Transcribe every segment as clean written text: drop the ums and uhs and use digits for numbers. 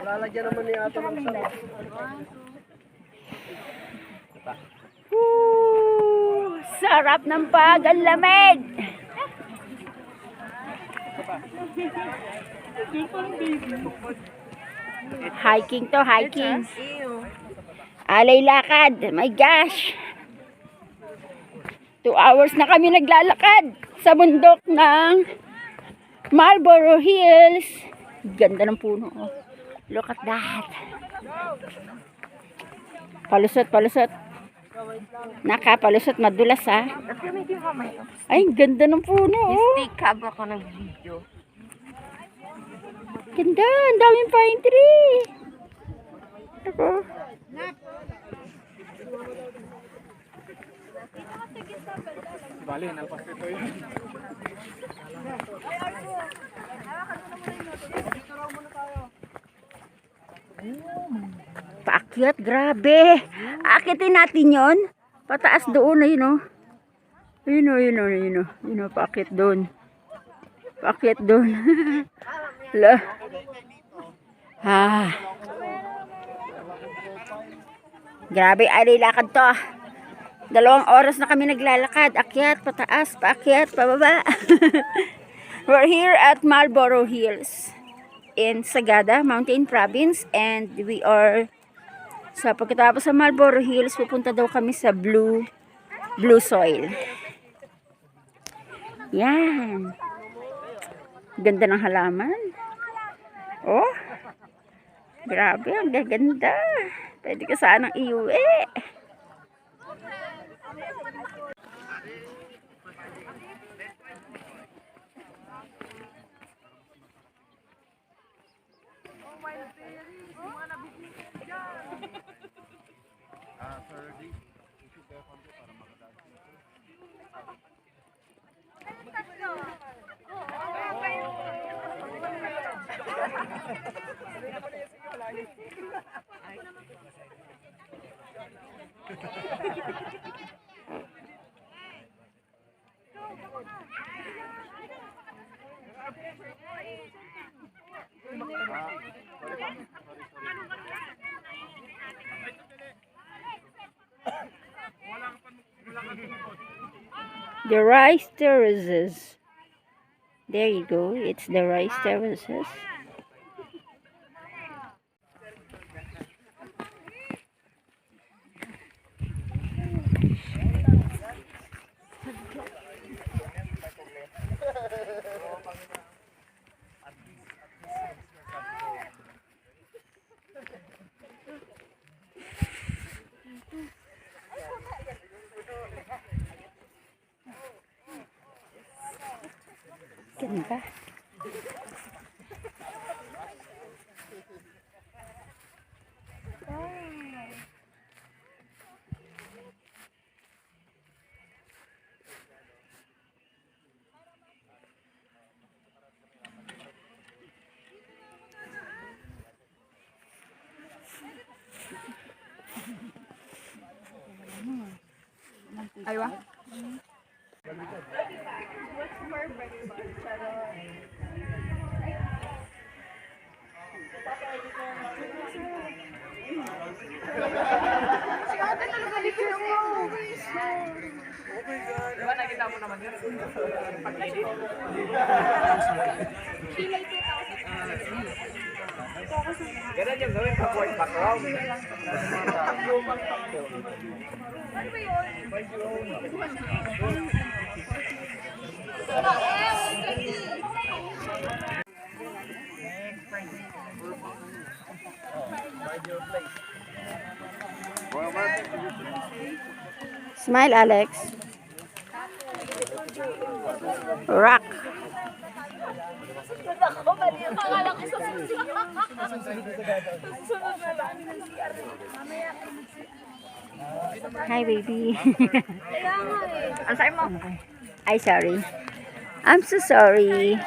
Lalagyan naman ni Ato ng sarap. Sarap ng pag-lamig. Hiking to, hiking. Alay lakad. My gosh. 2 hours na kami naglalakad sa bundok ng Marlboro Hills. Ganda ng puno. Oh. Look at that. Palusot, palusot. Nakapalusot, madulas ha. Ay, ganda ng puno. Oh. Stick cab ako ng video. Ganda, ang daming pine tree. Ako. Bali, nalpas ito yun. Paakyat, grabe. Akitin natin yon. Pataas doon, ayun o. Ayun o, ayun o, ayun o. Ayun o, paakyat doon. Paakyat doon. Hala. Ah. Grabe, ay lakad to. 2 oras na kami naglalakad. Akyat, pataas, paakyat, pababa. We're here at Marlboro Hills in SAGADA, Mountain Province, and we are sa pagkatapos sa Marlboro Hills, pupunta daw kami sa blue soil. Yan. Ganda ng halaman. Oh. Grabe, ang gaganda. Pwede ka sanang iuwi. The rice terraces. There you go. It's the rice terraces. Ano ka? Aywa. Diba nakita mo naman yun? Pag-edit. Ganun yung gawin pa point background. Smile, Alex. Rock. Hi, baby. Ang sayo mo? Ay, sorry. I'm so sorry.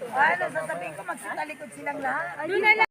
Ano, sasabihin ko magsitalikod silang lahat.